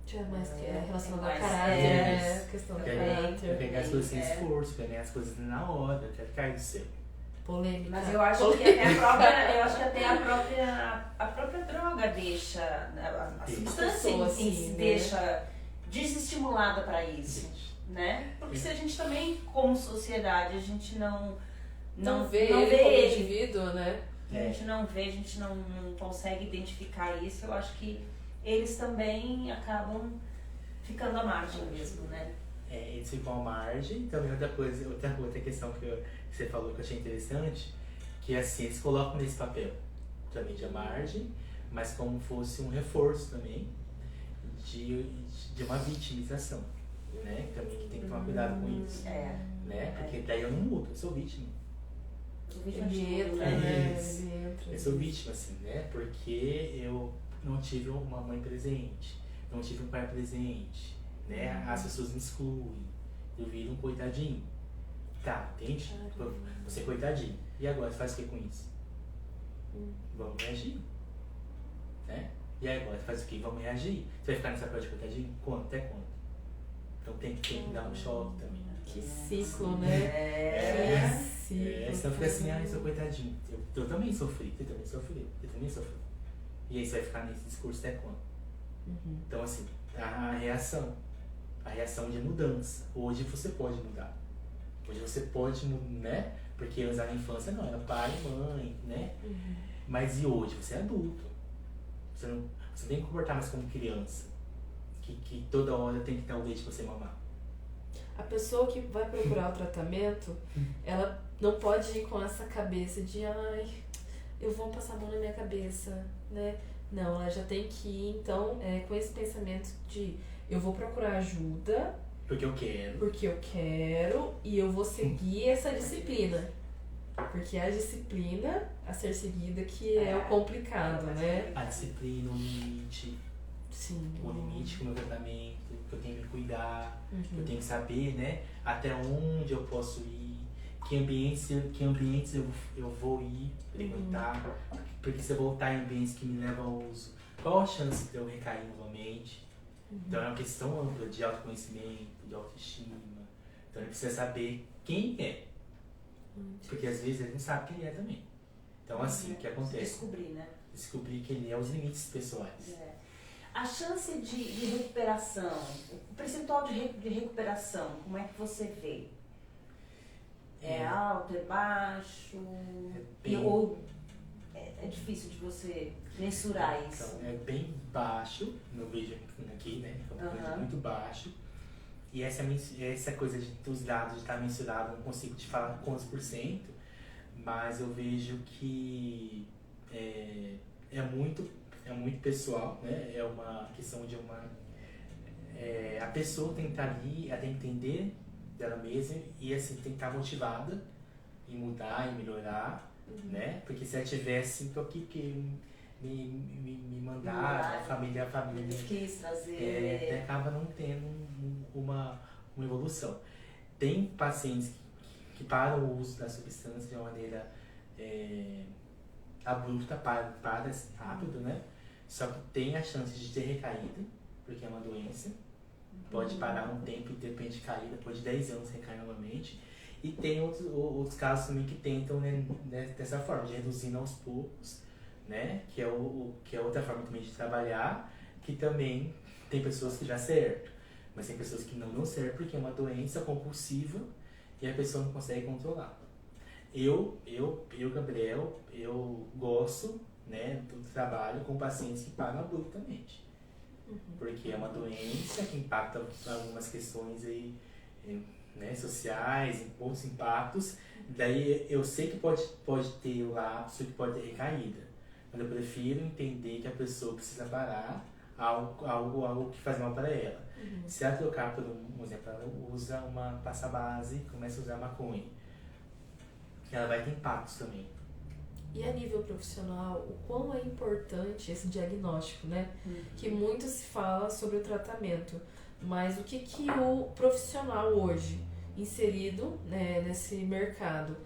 Já mais que é relacionado ao caráter, questão do caráter. Eu quero ganhar as coisas sem esforço, eu quero ganhar as coisas na hora, eu quero cair do céu. Polêmica. Mas eu acho que até a própria droga deixa, a substância em si se deixa desestimulada para isso, né? Porque se a gente também, como sociedade, a gente não vê ele como indivíduo, né? A gente não vê, a gente não consegue identificar isso, eu acho que eles também acabam ficando à margem mesmo, né? Eles ficam à margem. Também outra questão que você falou que eu achei interessante, que assim, eles colocam nesse papel também de à margem, mas como fosse um reforço também de uma vitimização, né? Também que tem que tomar cuidado com isso, né? Porque daí eu não mudo, eu sou vítima. Ele entra, né? Eu sou vítima, assim, né? Porque eu não tive uma mãe presente, não tive um pai presente, né? As pessoas me excluem, eu viro um coitadinho. Tá, entende? Você é coitadinho. E agora, você faz o que com isso? Vamos reagir. Né? E agora, você faz o que? Vamos reagir. Você vai ficar nessa parte de coitadinho? Quanto? Até quanto? Então tem que dar um choque também. Que ciclo, né? Que ciclo. Senão fica assim, eu sou coitadinho. Eu também sofri, você também sofreu, eu também sofri. E aí você vai ficar nesse discurso até quando? Então assim, a reação de mudança. Hoje você pode mudar. Hoje você pode, né? Porque antes na infância não, era pai, mãe, né? Mas e hoje? Você é adulto. Você não tem que comportar mais como criança. Que toda hora tem que dar o leite pra você mamar. A pessoa que vai procurar o tratamento, ela não pode ir com essa cabeça de eu vou passar a mão na minha cabeça, né? Não, ela já tem que ir, então, com esse pensamento de eu vou procurar ajuda. Porque eu quero. Porque eu quero e eu vou seguir essa disciplina. Porque é a disciplina a ser seguida que é o complicado, né? A disciplina, o limite. Sim. O limite com o meu tratamento, que eu tenho que me cuidar, que eu tenho que saber, né? Até onde eu posso ir, que ambientes eu vou ir, frequentar. Porque se eu voltar em ambientes que me levam ao uso, qual a chance de eu recair novamente? Então é uma questão ampla de autoconhecimento, de autoestima. Então ele precisa saber quem é. Porque às vezes ele não sabe quem é também. Então assim, o que acontece? Descobrir, né? Descobrir que ele é os limites pessoais. A chance de recuperação, o percentual de recuperação, como é que você vê? É alto, é baixo? Ou é difícil de você mensurar isso? Então, é bem baixo, eu vejo aqui, né? É muito baixo. E essa coisa dos dados de estar mensurado, eu não consigo te falar quantos %, mas eu vejo que é muito pessoal, né? É uma questão de a pessoa tem que estar ali, ela tem que entender dela mesma e assim, tem que estar motivada em mudar, em melhorar, né? Porque se ela tivesse, tô aqui porque me mandaram, a família quis trazer. até acaba não tendo uma evolução. Tem pacientes que param o uso da substância de uma maneira abrupta, para assim, rápido, né? Só que tem a chance de ter recaída, porque é uma doença. Pode parar um tempo e de repente cair, depois de 10 anos recair novamente. E tem outros casos também que tentam, né, dessa forma, de reduzindo aos poucos, né? Que é outra forma também de trabalhar, que também tem pessoas que dá certo, mas tem pessoas que não dão certo porque é uma doença compulsiva e a pessoa não consegue controlar. Gabriel, eu gosto, né, do trabalho com pacientes que param abruptamente. Porque é uma doença que impacta algumas questões aí, né, sociais, outros impactos. Daí eu sei que pode ter o lapso, que pode ter recaída. Mas eu prefiro entender que a pessoa precisa parar algo que faz mal para ela. Se ela trocar por um exemplo, ela usa uma pasta base, começa a usar maconha, ela vai ter impactos também. E a nível profissional, o quão é importante esse diagnóstico, né? Que muito se fala sobre o tratamento, mas o que o profissional hoje, inserido, né, nesse mercado,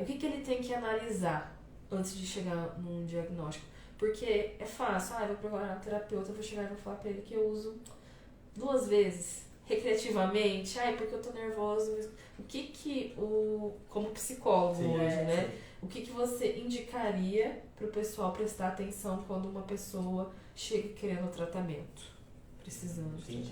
o que ele tem que analisar antes de chegar num diagnóstico? Porque é fácil, eu vou procurar um terapeuta, eu vou chegar e vou falar pra ele que eu uso 2 vezes, recreativamente, porque eu tô nervosa. O que como psicólogo hoje, né? O que você indicaria para o pessoal prestar atenção quando uma pessoa chega querendo tratamento, precisando de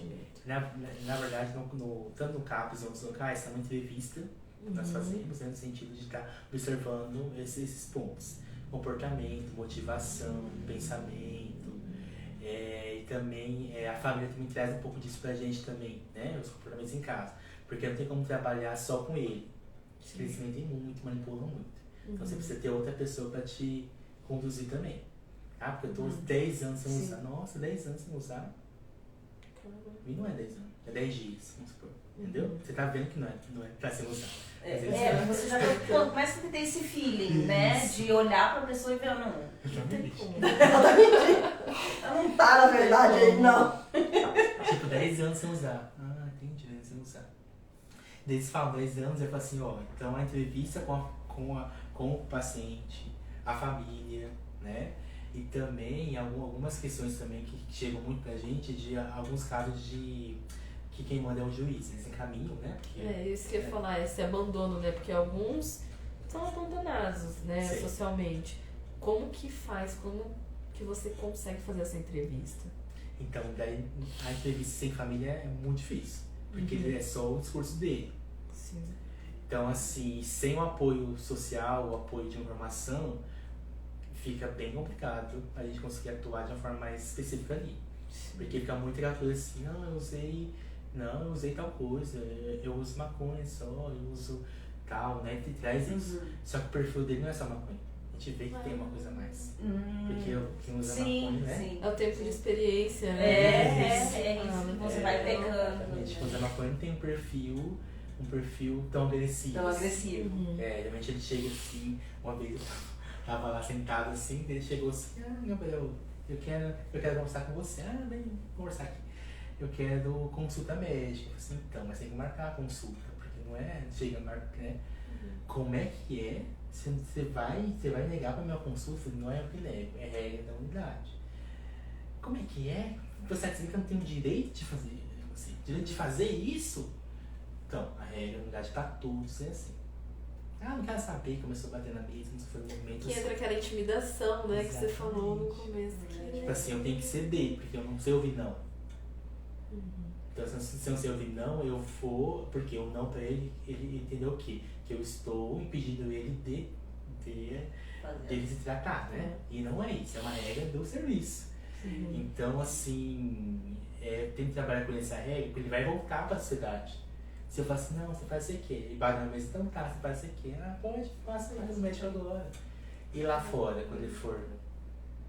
tratamento? Na verdade, tanto no CAPS e outros locais, é uma entrevista que nós fazemos, né, no sentido de estar observando esses pontos. Comportamento, motivação, pensamento, e também a família também traz um pouco disso pra gente também, né? Os comportamentos em casa. Porque não tem como trabalhar só com ele. Eles mentem muito, manipulam muito. Então você precisa ter outra pessoa para te conduzir também. Porque eu tô 10 anos sem usar. Nossa, 10 anos sem usar. E não é 10 anos, é 10 dias, vamos supor. Entendeu? Você tá vendo que não é pra ser usado. Você já começa a ter esse feeling, né? De olhar pra pessoa e ver, não tem como. Ela não tá, na verdade, aí não. Tipo, 10 anos sem usar. Entendi, 10 anos sem usar. Daí eles falam 10 anos, eu falo assim, então a entrevista com o paciente, a família, né? E também algumas questões também que chegam muito pra gente, de alguns casos de que quem manda é o juiz, eles encaminham, né? Porque, isso que eu ia falar, esse abandono, né? Porque alguns são abandonados, né, socialmente. Como que faz, como que você consegue fazer essa entrevista? Então, daí a entrevista sem família é muito difícil, porque é só o discurso dele. Sim. Então, assim, sem o apoio social, o apoio de informação, fica bem complicado a gente conseguir atuar de uma forma mais específica ali. Porque fica muito aquela coisa assim, eu usei tal coisa, eu uso maconha só, eu uso tal, né? E traz isso. Só que o perfil dele não é só maconha. A gente vê que tem uma coisa a mais. Porque quem usa maconha, né? Sim. É o tempo de experiência, né? Isso. Você vai pegando. Exatamente. Quem usa maconha não tem um perfil tão agressivo. Realmente ele chega assim, uma vez eu tava lá sentado assim, ele chegou assim, Gabriel, eu quero conversar com você. Vem conversar aqui. Eu quero consulta médica. Eu falei assim, então, mas tem que marcar a consulta, porque não é, chega, marca, né? Como é que é? Você vai negar pra minha consulta? Não é o que nego, é regra da unidade. Como é que é? Você dizer que eu não tenho direito de fazer, direito de fazer isso? Então, a regra da unidade pra todos é assim. Não quero saber, começou a bater na mesa, não foi um momento. Que entra aquela intimidação, né? Exatamente. Que você falou no começo. Tipo assim, eu tenho que ceder, porque eu não sei ouvir não. Então, se eu não sei ouvir não, eu vou, porque o não pra ele entendeu o quê? Que eu estou impedindo ele de se tratar, né? E não é isso, é uma regra do serviço. Então, assim, tem que trabalhar com essa regra, porque ele vai voltar pra sociedade. Se eu falar assim, não, você faz o quê? Ele bate na mesa, então tá, você faz o quê? Pode, faça aí, nos médicos agora. E lá fora, quando ele for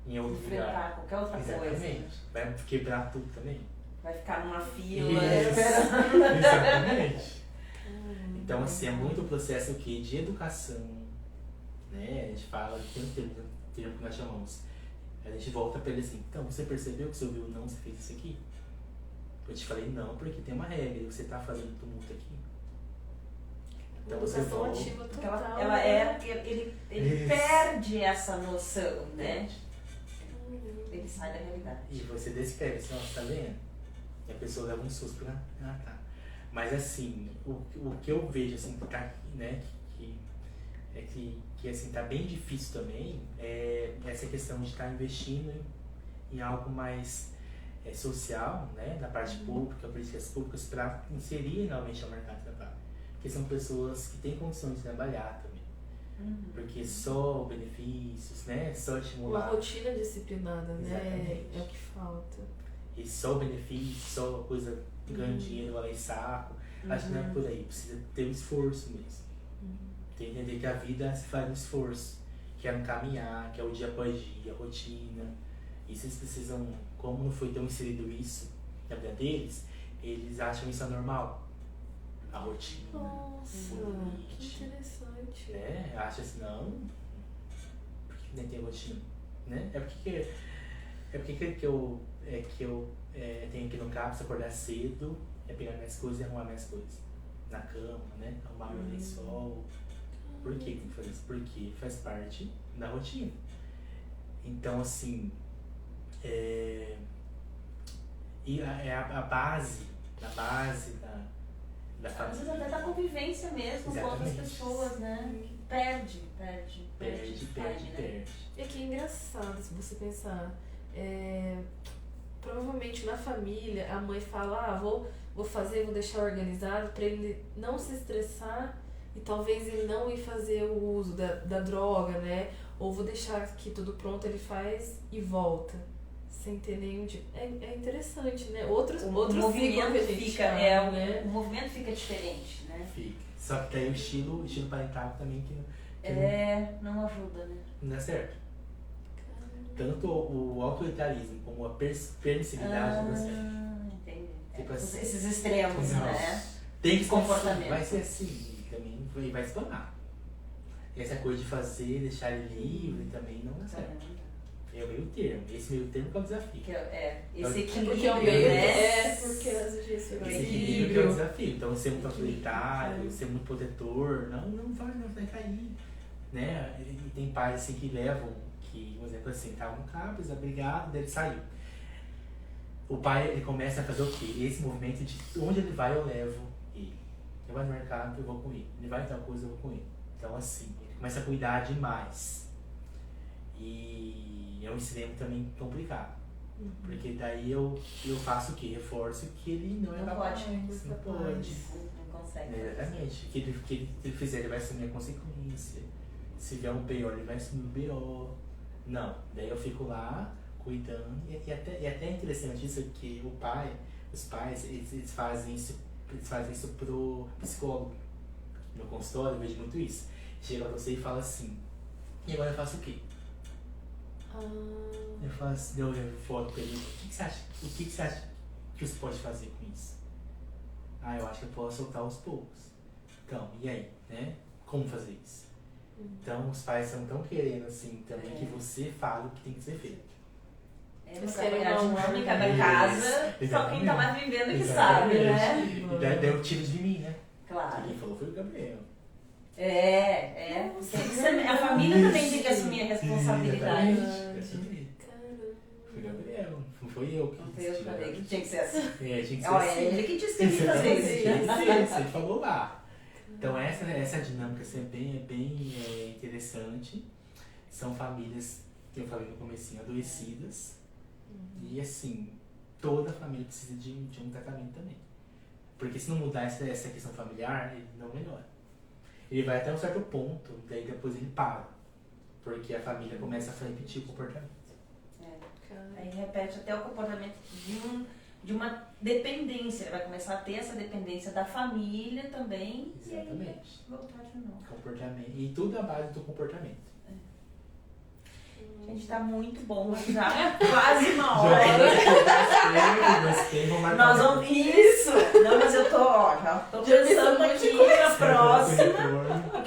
em outro lugar. Qualquer outra coisa. Vai quebrar tudo também. Vai ficar numa fila esperando. Exatamente. Então, assim, é muito o processo de educação, né? A gente fala, tem um termo que nós chamamos A gente volta pra ele assim, então, você percebeu que você ouviu não, você fez isso aqui? Eu te falei não, porque tem uma regra, você tá fazendo tumulto aqui. Então você Educação volta. ativa Porque total. ela né? ele Isso. perde essa noção, né? Ele sai da realidade. E você descreve assim, ó, tá vendo? E a pessoa leva um susto, né? Ah, tá. Mas assim, o que eu vejo assim, que tá, né, que assim, tá bem difícil também, é essa questão de estar investindo em algo mais social, né, da parte pública, políticas públicas, para inserir realmente o mercado de trabalho. Porque são pessoas que têm condições de trabalhar também. Porque só benefícios, né, só Uma estimular. rotina disciplinada, né? Exatamente. É o que falta. E só benefício, só coisa ganhando dinheiro, vai lá e saco. Acho que não é por aí, precisa ter um esforço mesmo. Tem que entender que a vida se faz um esforço, que é um caminhar, que é o dia após dia, a rotina. E vocês precisam, como não foi tão inserido isso na vida deles, eles acham isso anormal. A rotina. Nossa, o que limite. interessante. Acha assim, não, por que nem tem rotina? Né? É porque que eu tenho que ir no carro, se acordar cedo, pegar minhas coisas e arrumar minhas coisas. Na cama, né? Arrumar meu lençol. Por que tem que fazer isso? Porque faz parte da rotina. Então, assim, e a base da Às família. vezes até da convivência mesmo com outras Exatamente. pessoas, né? Perde. Perde. É que é engraçado se você pensar. Provavelmente na família a mãe fala, vou fazer, vou deixar organizado pra ele não se estressar e talvez ele não ir fazer o uso da droga, né? Ou vou deixar aqui tudo pronto, ele faz e volta. Sem ter nenhum tipo. É interessante, né? Outros O ciclo que a movimento gente fica, chama, né? o movimento fica diferente, né? Fica. Só que tem o estilo parental também que Não ajuda, né? não dá certo. Tanto o autoritarismo como a permissividade não dá certo. Entendi. Tipo assim, Esses extremos, não. né? Tem que ser Comportamento. assim, vai ser assim, e também vai espanar. Essa coisa de fazer, deixar ele livre também não dá certo. É o meio termo. Esse meio termo que é o desafio. Esse Porque é o equilíbrio, meio. né? Porque às vezes Esse equilíbrio que é o desafio. Então, ser muito autoritário, ser muito protetor, não vai cair. Né? E tem pais assim que levam, que, por exemplo, assim, tava no carro, desabrigado, daí ele saiu. O pai, ele começa a fazer o quê? Esse movimento de onde ele vai, eu levo ele. Ele vai no mercado, eu vou com ele. Ele vai em tal coisa, eu vou com ele. Então, assim, ele começa a cuidar demais. E é um extremo também complicado. Porque daí eu faço o quê? Reforço que ele não é capaz. Não pode. Não consegue. Exatamente. O que ele fizer, ele vai assumir a consequência. Se vier um BO, ele vai assumir o BO. Não. Daí eu fico lá, cuidando. E até é interessante isso, que os pais, eles fazem isso pro psicólogo. No consultório, eu vejo muito isso. Chega pra você e fala assim, e agora eu faço o quê? Eu falo assim, eu levo foto pra ele, o que você acha que você pode fazer com isso? Eu acho que eu posso soltar aos poucos. Então, e aí, né? Como fazer isso? Então, os pais estão querendo, assim, também que você fale o que tem que ser feito. É uma trabalhar dinâmica da casa, só quem tá lá vivendo que Exatamente. sabe, né? E daí o tiro de mim, né? Claro. Quem falou foi o Gabriel. A família também tem que assumir a responsabilidade. Exatamente. Foi o Gabriel, não foi eu que Não foi eu que falei que tinha que ser assim. tinha que ser Olha, assim. ele que disse que ia fazer isso. Você falou lá. Então essa dinâmica assim, é bem interessante. São famílias, que eu falei no comecinho, adoecidas. E assim, toda família precisa de um tratamento também. Porque se não mudar essa questão familiar, ele não melhora. Ele vai até um certo ponto, daí depois ele para. Porque a família começa a repetir o comportamento. Aí repete até o comportamento de uma dependência. Ele vai começar a ter essa dependência da família também. Exatamente. E aí voltar de novo. Comportamento. E tudo à base do comportamento. Gente, tá muito bom, já quase uma hora. Nós vamos. Isso! Não, mas eu já tô pensando aqui na próxima.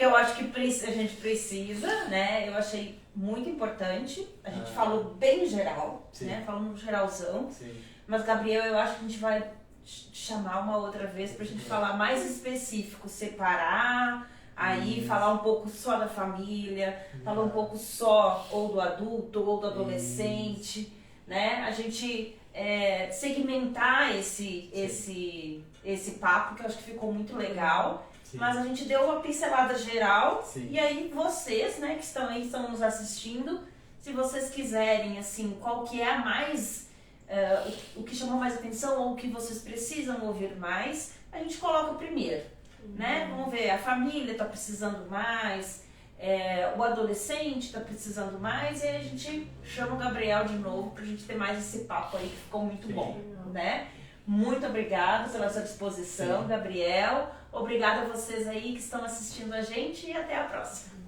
porque eu acho que a gente precisa, né? Eu achei muito importante. A gente falou bem geral, Sim. né? Falando no geralzão. Sim. Mas, Gabriel, eu acho que a gente vai chamar uma outra vez pra gente falar mais específico, separar, aí falar um pouco só da família, falar um pouco só ou do adulto ou do adolescente, né? A gente segmentar esse papo, que eu acho que ficou muito legal. Sim. Mas a gente deu uma pincelada geral. Sim. E aí vocês, né, que estão aí, estão nos assistindo, se vocês quiserem, assim, qual que é a mais... o que chamou mais atenção ou o que vocês precisam ouvir mais, a gente coloca primeiro, né? Vamos ver, a família está precisando mais, o adolescente está precisando mais, e aí a gente chama o Gabriel de novo pra gente ter mais esse papo aí que ficou muito bom, né? Muito obrigada pela sua disposição, Gabriel. Obrigada a vocês aí que estão assistindo a gente e até a próxima.